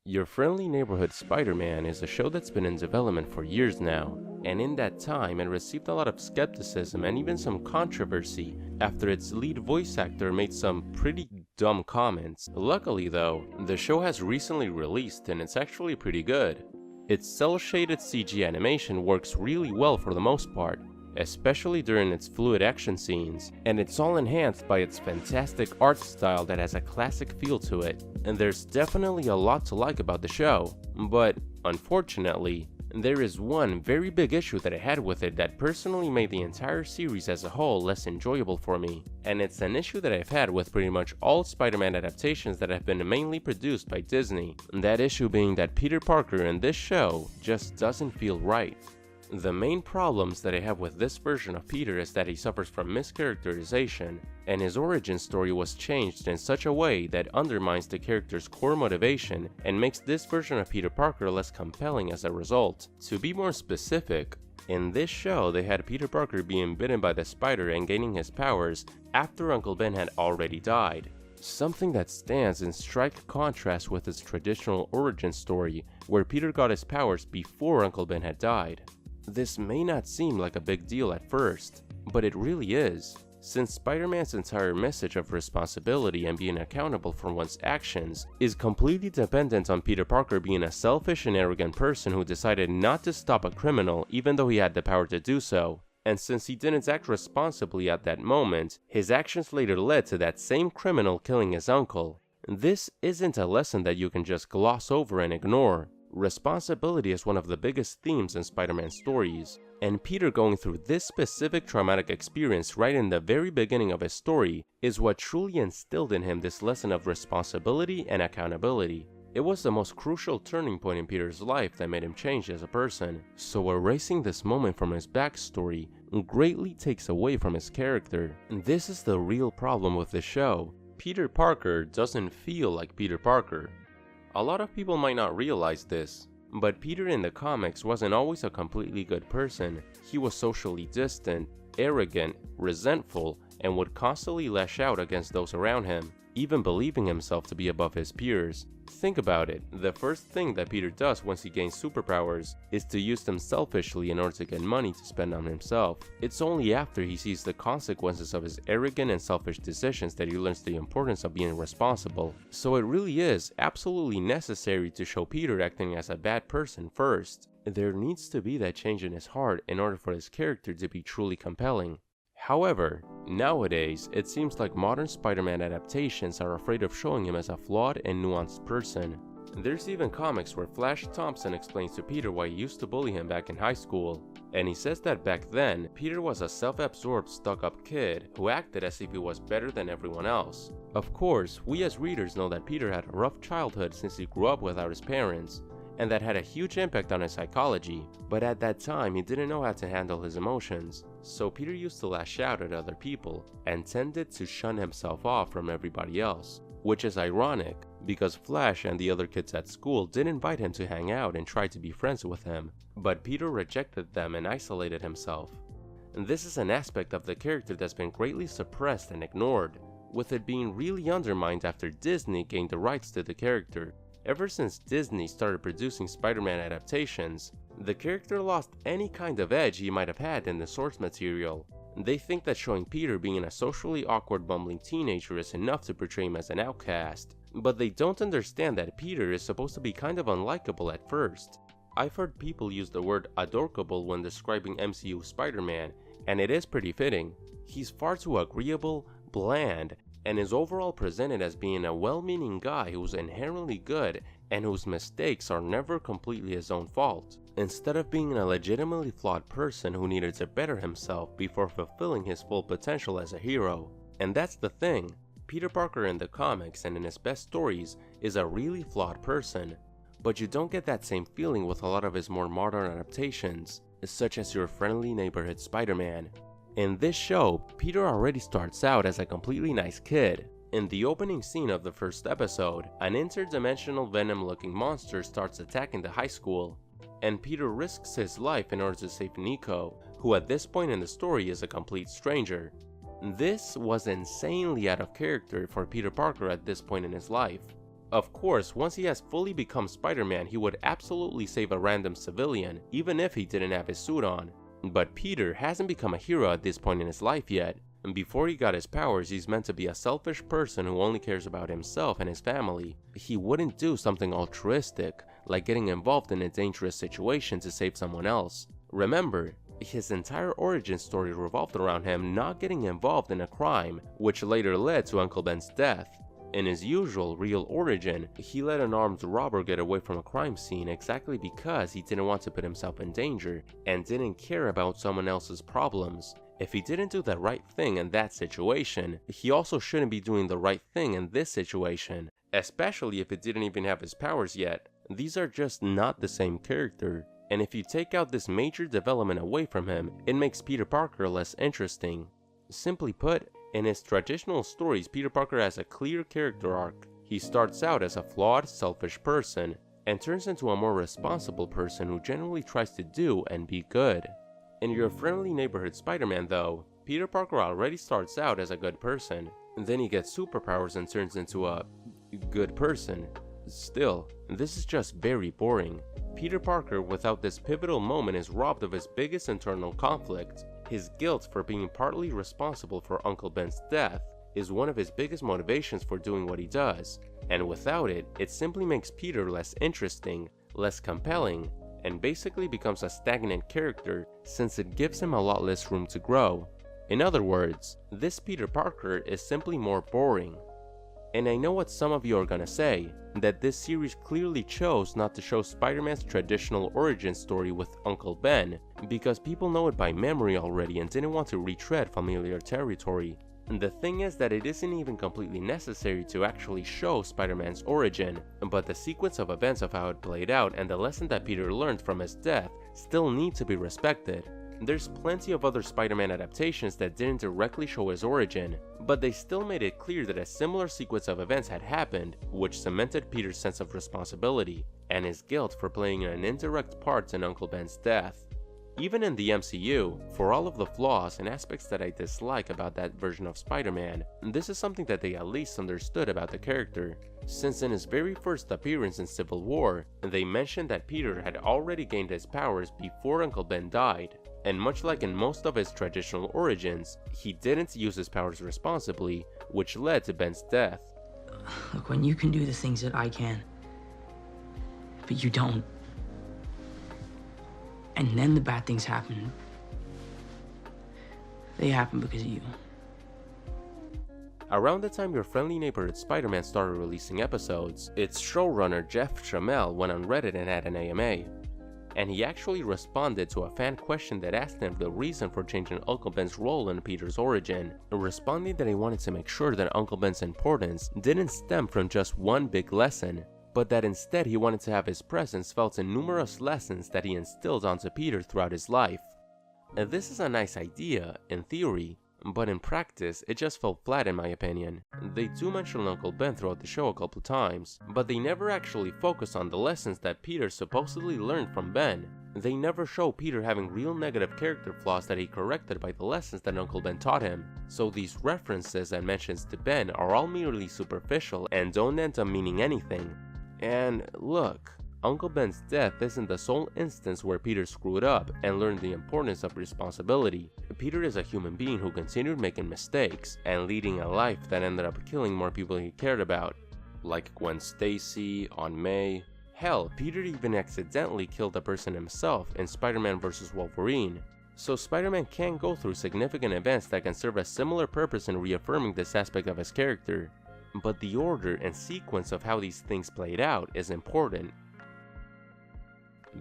Your Friendly Neighborhood Spider-Man is a show that's been in development for years now, and in that time it received a lot of skepticism and even some controversy after its lead voice actor made some pretty dumb comments. Luckily though, the show has recently released and it's actually pretty good. Its cel-shaded CG animation works really well for the most part, especially during its fluid action scenes, and it's all enhanced by its fantastic art style that has a classic feel to it. And there's definitely a lot to like about the show, but unfortunately, there is one very big issue that I had with it that personally made the entire series as a whole less enjoyable for me, and it's an issue that I've had with pretty much all Spider-Man adaptations that have been mainly produced by Disney, that issue being that Peter Parker in this show just doesn't feel right. The main problems that I have with this version of Peter is that he suffers from mischaracterization, and his origin story was changed in such a way that undermines the character's core motivation and makes this version of Peter Parker less compelling as a result. To be more specific, in this show they had Peter Parker being bitten by the spider and gaining his powers after Uncle Ben had already died. Something that stands in strike contrast with his traditional origin story, where Peter got his powers before Uncle Ben had died. This may not seem like a big deal at first, but it really is, since Spider-Man's entire message of responsibility and being accountable for one's actions is completely dependent on Peter Parker being a selfish and arrogant person who decided not to stop a criminal even though he had the power to do so. And since he didn't act responsibly at that moment, his actions later led to that same criminal killing his uncle. This isn't a lesson that you can just gloss over and ignore. Responsibility is one of the biggest themes in Spider-Man stories, and Peter going through this specific traumatic experience right in the very beginning of his story is what truly instilled in him this lesson of responsibility and accountability. It was the most crucial turning point in Peter's life that made him change as a person, so erasing this moment from his backstory greatly takes away from his character. And this is the real problem with the show. Peter Parker doesn't feel like Peter Parker. A lot of people might not realize this, but Peter in the comics wasn't always a completely good person. He was socially distant, arrogant, resentful, and would constantly lash out against those around him, even believing himself to be above his peers. Think about it, the first thing that Peter does once he gains superpowers is to use them selfishly in order to get money to spend on himself. It's only after he sees the consequences of his arrogant and selfish decisions that he learns the importance of being responsible. So it really is absolutely necessary to show Peter acting as a bad person first. There needs to be that change in his heart in order for his character to be truly compelling. However, nowadays, it seems like modern Spider-Man adaptations are afraid of showing him as a flawed and nuanced person. There's even comics where Flash Thompson explains to Peter why he used to bully him back in high school, and he says that back then, Peter was a self-absorbed, stuck-up kid who acted as if he was better than everyone else. Of course, we as readers know that Peter had a rough childhood since he grew up without his parents, and that had a huge impact on his psychology, but at that time he didn't know how to handle his emotions. So Peter used to lash out at other people and tended to shun himself off from everybody else, which is ironic because Flash and the other kids at school did invite him to hang out and try to be friends with him, but Peter rejected them and isolated himself. And this is an aspect of the character that's been greatly suppressed and ignored, with it being really undermined after Disney gained the rights to the character. Ever since Disney started producing Spider-Man adaptations, the character lost any kind of edge he might have had in the source material. They think that showing Peter being a socially awkward bumbling teenager is enough to portray him as an outcast, but they don't understand that Peter is supposed to be kind of unlikable at first. I've heard people use the word adorkable when describing MCU Spider-Man, and it is pretty fitting. He's far too agreeable, bland, and is overall presented as being a well-meaning guy who's inherently good and whose mistakes are never completely his own fault, instead of being a legitimately flawed person who needed to better himself before fulfilling his full potential as a hero. And that's the thing, Peter Parker in the comics and in his best stories is a really flawed person, but you don't get that same feeling with a lot of his more modern adaptations, such as Your Friendly Neighborhood Spider-Man. In this show, Peter already starts out as a completely nice kid. In the opening scene of the first episode, an interdimensional venom-looking monster starts attacking the high school, and Peter risks his life in order to save Nico, who at this point in the story is a complete stranger. This was insanely out of character for Peter Parker at this point in his life. Of course, once he has fully become Spider-Man, he would absolutely save a random civilian, even if he didn't have his suit on. But Peter hasn't become a hero at this point in his life yet. And before he got his powers, he's meant to be a selfish person who only cares about himself and his family. He wouldn't do something altruistic, like getting involved in a dangerous situation to save someone else. Remember, his entire origin story revolved around him not getting involved in a crime, which later led to Uncle Ben's death. In his usual real origin, he let an armed robber get away from a crime scene exactly because he didn't want to put himself in danger and didn't care about someone else's problems. If he didn't do the right thing in that situation, he also shouldn't be doing the right thing in this situation, especially if he didn't even have his powers yet. These are just not the same character, and if you take out this major development away from him, it makes Peter Parker less interesting. Simply put, in his traditional stories, Peter Parker has a clear character arc. He starts out as a flawed, selfish person, and turns into a more responsible person who generally tries to do and be good. In your friendly neighborhood Spider-Man though, Peter Parker already starts out as a good person, and then he gets superpowers and turns into a good person. Still, this is just very boring. Peter Parker without this pivotal moment is robbed of his biggest internal conflict. His guilt for being partly responsible for Uncle Ben's death is one of his biggest motivations for doing what he does, and without it, it simply makes Peter less interesting, less compelling, and basically becomes a stagnant character since it gives him a lot less room to grow. In other words, this Peter Parker is simply more boring. And I know what some of you are gonna say, that this series clearly chose not to show Spider-Man's traditional origin story with Uncle Ben, because people know it by memory already and didn't want to retread familiar territory. And the thing is that it isn't even completely necessary to actually show Spider-Man's origin, but the sequence of events of how it played out and the lesson that Peter learned from his death still need to be respected. There's plenty of other Spider-Man adaptations that didn't directly show his origin, but they still made it clear that a similar sequence of events had happened, which cemented Peter's sense of responsibility and his guilt for playing an indirect part in Uncle Ben's death. Even in the MCU, for all of the flaws and aspects that I dislike about that version of Spider-Man, this is something that they at least understood about the character, since in his very first appearance in Civil War, they mentioned that Peter had already gained his powers before Uncle Ben died. And much like in most of his traditional origins, he didn't use his powers responsibly, which led to Ben's death. Look, when you can do the things that I can, but you don't, and then the bad things happen, they happen because of you. Around the time your friendly neighborhood Spider-Man started releasing episodes, its showrunner Jeff Trammell went on Reddit and had an AMA. And he actually responded to a fan question that asked him the reason for changing Uncle Ben's role in Peter's origin, responding that he wanted to make sure that Uncle Ben's importance didn't stem from just one big lesson, but that instead he wanted to have his presence felt in numerous lessons that he instilled onto Peter throughout his life. And this is a nice idea, in theory, but in practice, it just fell flat in my opinion. They do mention Uncle Ben throughout the show a couple times, but they never actually focus on the lessons that Peter supposedly learned from Ben. They never show Peter having real negative character flaws that he corrected by the lessons that Uncle Ben taught him. So these references and mentions to Ben are all merely superficial and don't end up meaning anything. And look, Uncle Ben's death isn't the sole instance where Peter screwed up and learned the importance of responsibility. Peter is a human being who continued making mistakes and leading a life that ended up killing more people he cared about, like Gwen Stacy, Aunt May. Hell, Peter even accidentally killed a person himself in Spider-Man vs. Wolverine. So Spider-Man can go through significant events that can serve a similar purpose in reaffirming this aspect of his character. But the order and sequence of how these things played out is important.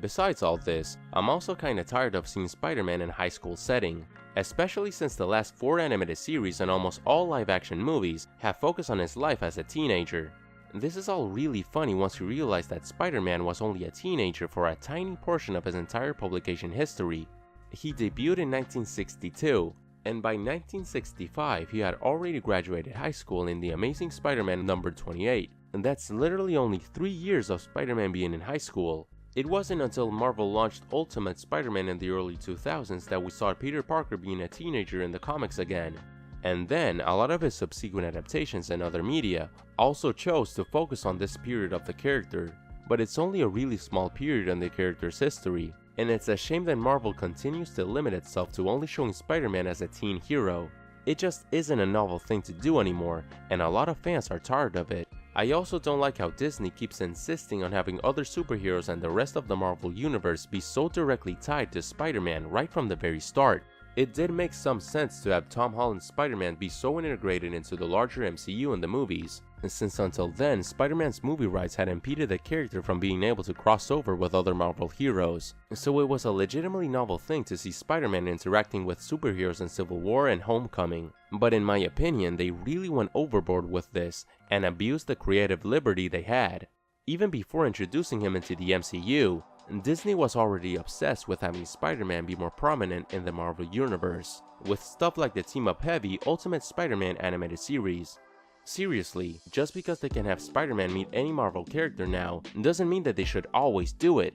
Besides all this, I'm also kinda tired of seeing Spider-Man in a high school setting, especially since the last 4 animated series and almost all live-action movies have focused on his life as a teenager. This is all really funny once you realize that Spider-Man was only a teenager for a tiny portion of his entire publication history. He debuted in 1962, and by 1965 he had already graduated high school in The Amazing Spider-Man number 28, and that's literally only 3 years of Spider-Man being in high school. It wasn't until Marvel launched Ultimate Spider-Man in the early 2000s that we saw Peter Parker being a teenager in the comics again. And then, a lot of his subsequent adaptations and other media also chose to focus on this period of the character, but it's only a really small period in the character's history, and it's a shame that Marvel continues to limit itself to only showing Spider-Man as a teen hero. It just isn't a novel thing to do anymore, and a lot of fans are tired of it. I also don't like how Disney keeps insisting on having other superheroes and the rest of the Marvel universe be so directly tied to Spider-Man right from the very start. It did make some sense to have Tom Holland's Spider-Man be so integrated into the larger MCU in the movies, since until then, Spider-Man's movie rights had impeded the character from being able to cross over with other Marvel heroes. So it was a legitimately novel thing to see Spider-Man interacting with superheroes in Civil War and Homecoming. But in my opinion, they really went overboard with this and abused the creative liberty they had. Even before introducing him into the MCU, Disney was already obsessed with having Spider-Man be more prominent in the Marvel Universe, with stuff like the team-up-heavy Ultimate Spider-Man animated series. Seriously, just because they can have Spider-Man meet any Marvel character now doesn't mean that they should always do it,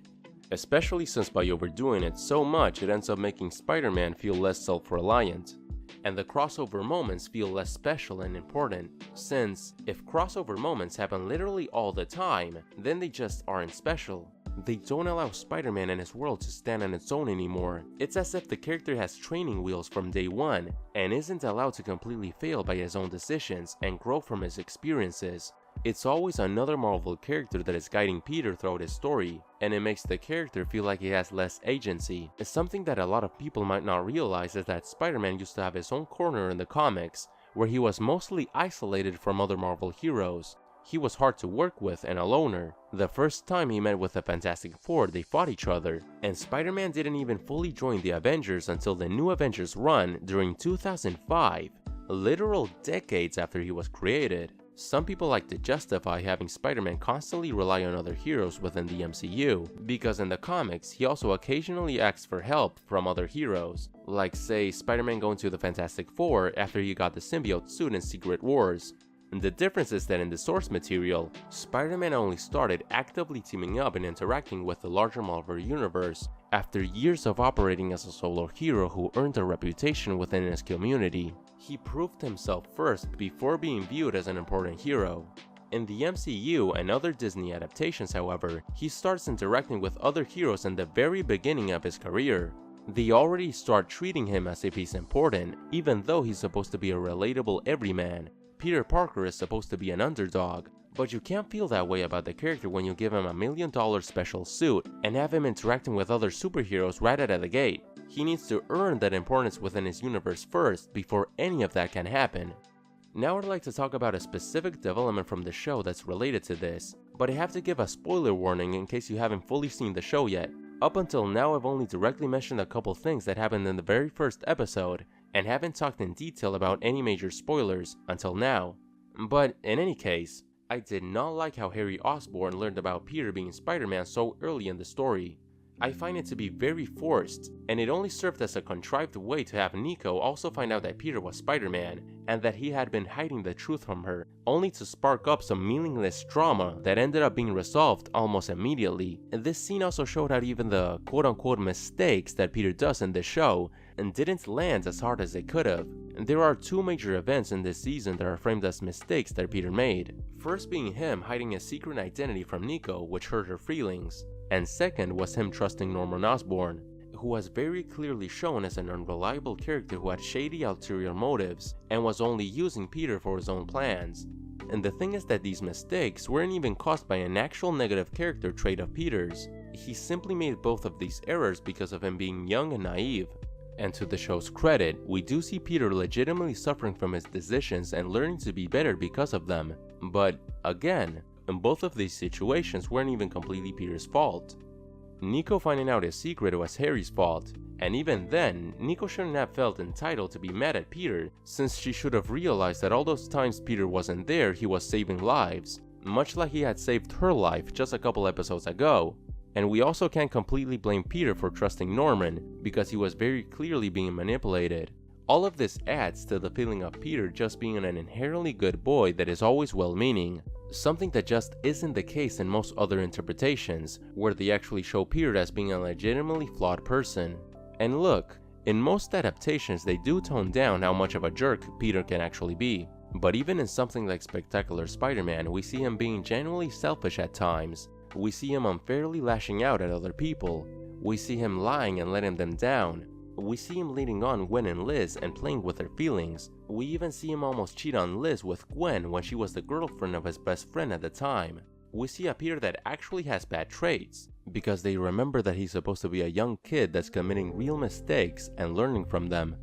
especially since by overdoing it so much it ends up making Spider-Man feel less self-reliant, and the crossover moments feel less special and important, since if crossover moments happen literally all the time, then they just aren't special. They don't allow Spider-Man and his world to stand on its own anymore. It's as if the character has training wheels from day one, and isn't allowed to completely fail by his own decisions and grow from his experiences. It's always another Marvel character that is guiding Peter throughout his story, and it makes the character feel like he has less agency. It's something that a lot of people might not realize is that Spider-Man used to have his own corner in the comics, where he was mostly isolated from other Marvel heroes. He was hard to work with and a loner. The first time he met with the Fantastic Four, they fought each other, and Spider-Man didn't even fully join the Avengers until the New Avengers run during 2005, literal decades after he was created. Some people like to justify having Spider-Man constantly rely on other heroes within the MCU, because in the comics, he also occasionally asks for help from other heroes, like say Spider-Man going to the Fantastic Four after he got the symbiote suit in Secret Wars. The difference is that in the source material, Spider-Man only started actively teaming up and interacting with the larger Marvel universe after years of operating as a solo hero who earned a reputation within his community. He proved himself first before being viewed as an important hero. In the MCU and other Disney adaptations, however, he starts interacting with other heroes in the very beginning of his career. They already start treating him as if he's important, even though he's supposed to be a relatable everyman. Peter Parker is supposed to be an underdog, but you can't feel that way about the character when you give him a $1 million special suit and have him interacting with other superheroes right out of the gate. He needs to earn that importance within his universe first before any of that can happen. Now I'd like to talk about a specific development from the show that's related to this, but I have to give a spoiler warning in case you haven't fully seen the show yet. Up until now I've only directly mentioned a couple things that happened in the very first episode, and haven't talked in detail about any major spoilers until now. But in any case, I did not like how Harry Osborn learned about Peter being Spider-Man so early in the story. I find it to be very forced, and it only served as a contrived way to have Nico also find out that Peter was Spider-Man, and that he had been hiding the truth from her, only to spark up some meaningless drama that ended up being resolved almost immediately. And this scene also showed out even the quote-unquote mistakes that Peter does in the show, and didn't land as hard as they could have. And there are two major events in this season that are framed as mistakes that Peter made. First being him hiding his secret identity from Nico, which hurt her feelings. And second was him trusting Norman Osborn, who was very clearly shown as an unreliable character who had shady ulterior motives and was only using Peter for his own plans. And the thing is that these mistakes weren't even caused by an actual negative character trait of Peter's. He simply made both of these errors because of him being young and naive. And to the show's credit, we do see Peter legitimately suffering from his decisions and learning to be better because of them. But again, in both of these situations weren't even completely Peter's fault. Nico finding out his secret was Harry's fault, and even then, Nico shouldn't have felt entitled to be mad at Peter, since she should have realized that all those times Peter wasn't there, he was saving lives, much like he had saved her life just a couple episodes ago. And we also can't completely blame Peter for trusting Norman, because he was very clearly being manipulated. All of this adds to the feeling of Peter just being an inherently good boy that is always well-meaning, something that just isn't the case in most other interpretations, where they actually show Peter as being a legitimately flawed person. And look, In most adaptations, they do tone down how much of a jerk Peter can actually be. But even in something like Spectacular Spider-Man, we see him being genuinely selfish at times. We see him unfairly lashing out at other people. We see him lying and letting them down. We see him leading on Gwen and Liz and playing with their feelings. We even see him almost cheat on Liz with Gwen when she was the girlfriend of his best friend at the time. We see a Peter that actually has bad traits, because they remember that he's supposed to be a young kid that's committing real mistakes and learning from them.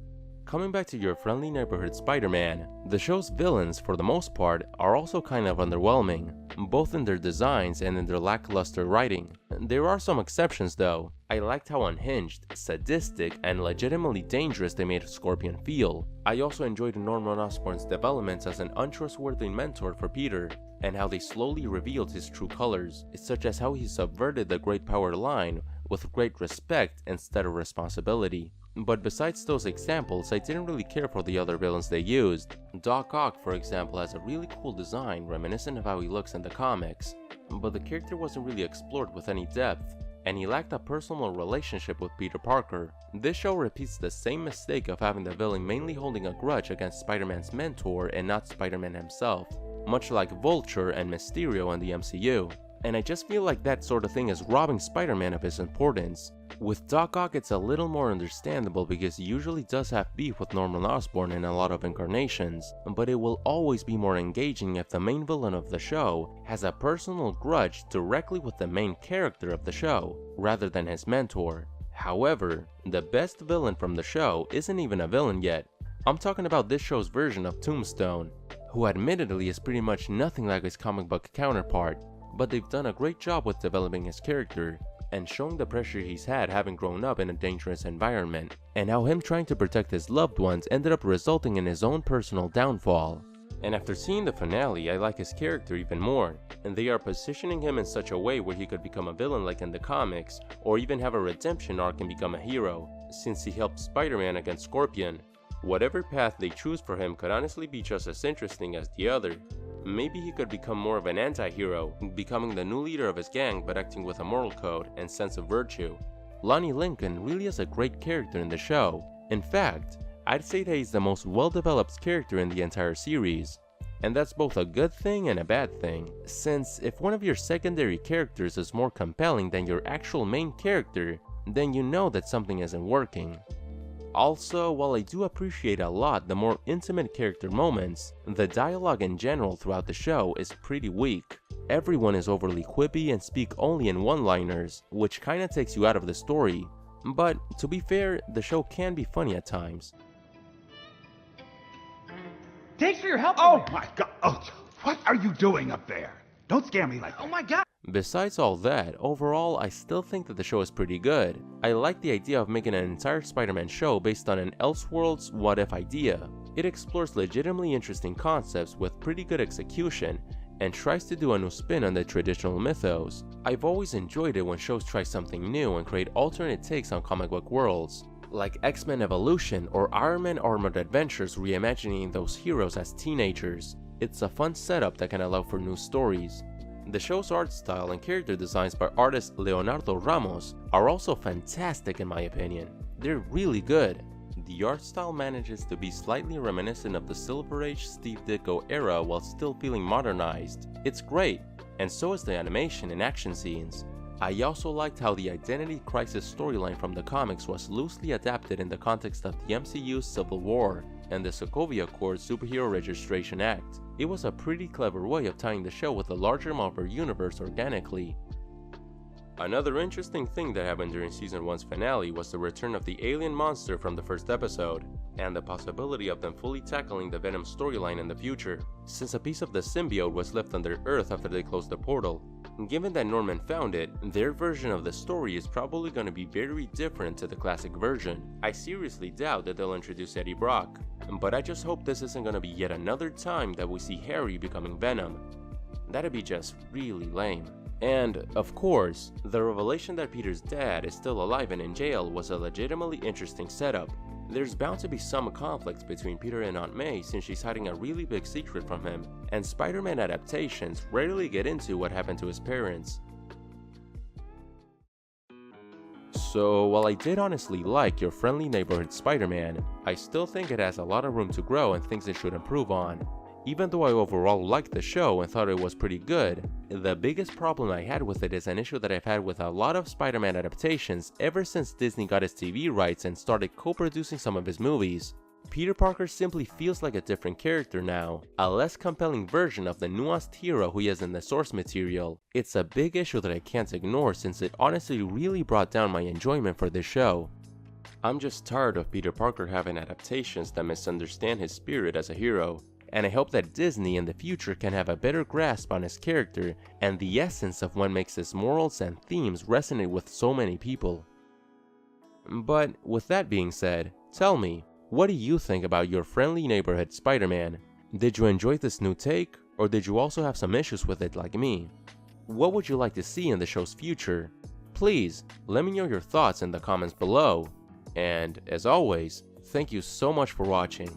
Coming back to your friendly neighborhood Spider-Man, the show's villains, for the most part, are also kind of underwhelming, both in their designs and in their lackluster writing. There are some exceptions though. I liked how unhinged, sadistic, and legitimately dangerous they made Scorpion feel. I also enjoyed Norman Osborn's development as an untrustworthy mentor for Peter, and how they slowly revealed his true colors, such as how he subverted the great power line with great respect instead of responsibility. But besides those examples, I didn't really care for the other villains they used. Doc Ock, for example, has a really cool design reminiscent of how he looks in the comics, but the character wasn't really explored with any depth, and he lacked a personal relationship with Peter Parker. This show repeats the same mistake of having the villain mainly holding a grudge against Spider-Man's mentor and not Spider-Man himself, much like Vulture and Mysterio in the MCU. And I just feel like that sort of thing is robbing Spider-Man of his importance. With Doc Ock, it's a little more understandable because he usually does have beef with Norman Osborn in a lot of incarnations, but it will always be more engaging if the main villain of the show has a personal grudge directly with the main character of the show, rather than his mentor. However, the best villain from the show isn't even a villain yet. I'm talking about this show's version of Tombstone, who admittedly is pretty much nothing like his comic book counterpart, but they've done a great job with developing his character and showing the pressure he's had having grown up in a dangerous environment, and how him trying to protect his loved ones ended up resulting in his own personal downfall. And after seeing the finale, I like his character even more, and they are positioning him in such a way where he could become a villain like in the comics, or even have a redemption arc and become a hero, since he helped Spider-Man against Scorpion. Whatever path they choose for him could honestly be just as interesting as the other. Maybe he could become more of an anti-hero, becoming the new leader of his gang but acting with a moral code and sense of virtue. Lonnie Lincoln really is a great character in the show. In fact, I'd say that he's the most well-developed character in the entire series. And that's both a good thing and a bad thing, since if one of your secondary characters is more compelling than your actual main character, then you know that something isn't working. Also, while I do appreciate a lot the more intimate character moments, the dialogue in general throughout the show is pretty weak. Everyone is overly quippy and speak only in one-liners, which kinda takes you out of the story. But to be fair, the show can be funny at times. Thanks for your help. Oh my god! Oh, what are you doing up there? Don't scare me like that. Oh my god! Besides all that, overall I still think that the show is pretty good. I like the idea of making an entire Spider-Man show based on an Elseworlds what-if idea. It explores legitimately interesting concepts with pretty good execution, and tries to do a new spin on the traditional mythos. I've always enjoyed it when shows try something new and create alternate takes on comic book worlds, like X-Men Evolution or Iron Man Armored Adventures reimagining those heroes as teenagers. It's a fun setup that can allow for new stories. The show's art style and character designs by artist Leonardo Ramos are also fantastic in my opinion. They're really good. The art style manages to be slightly reminiscent of the Silver Age Steve Ditko era while still feeling modernized. It's great, and so is the animation and action scenes. I also liked how the Identity Crisis storyline from the comics was loosely adapted in the context of the MCU's Civil War and the Sokovia Accord Superhero Registration Act. It was a pretty clever way of tying the show with the larger Marvel universe organically. Another interesting thing that happened during Season 1's finale was the return of the alien monster from the first episode, and the possibility of them fully tackling the Venom storyline in the future, since a piece of the symbiote was left under Earth after they closed the portal. Given that Norman found it, their version of the story is probably going to be very different to the classic version. I seriously doubt that they'll introduce Eddie Brock, but I just hope this isn't going to be yet another time that we see Harry becoming Venom. That'd be just really lame. And, of course, the revelation that Peter's dad is still alive and in jail was a legitimately interesting setup. There's bound to be some conflict between Peter and Aunt May since she's hiding a really big secret from him, and Spider-Man adaptations rarely get into what happened to his parents. So while I did honestly like Your Friendly Neighborhood Spider-Man, I still think it has a lot of room to grow and things it should improve on. Even though I overall liked the show and thought it was pretty good, the biggest problem I had with it is an issue that I've had with a lot of Spider-Man adaptations ever since Disney got his TV rights and started co-producing some of his movies. Peter Parker simply feels like a different character now, a less compelling version of the nuanced hero who he is in the source material. It's a big issue that I can't ignore since it honestly really brought down my enjoyment for this show. I'm just tired of Peter Parker having adaptations that misunderstand his spirit as a hero, and I hope that Disney in the future can have a better grasp on his character and the essence of what makes his morals and themes resonate with so many people. But with that being said, tell me, what do you think about Your Friendly Neighborhood Spider-Man? Did you enjoy this new take, or did you also have some issues with it like me? What would you like to see in the show's future? Please, let me know your thoughts in the comments below. And as always, thank you so much for watching.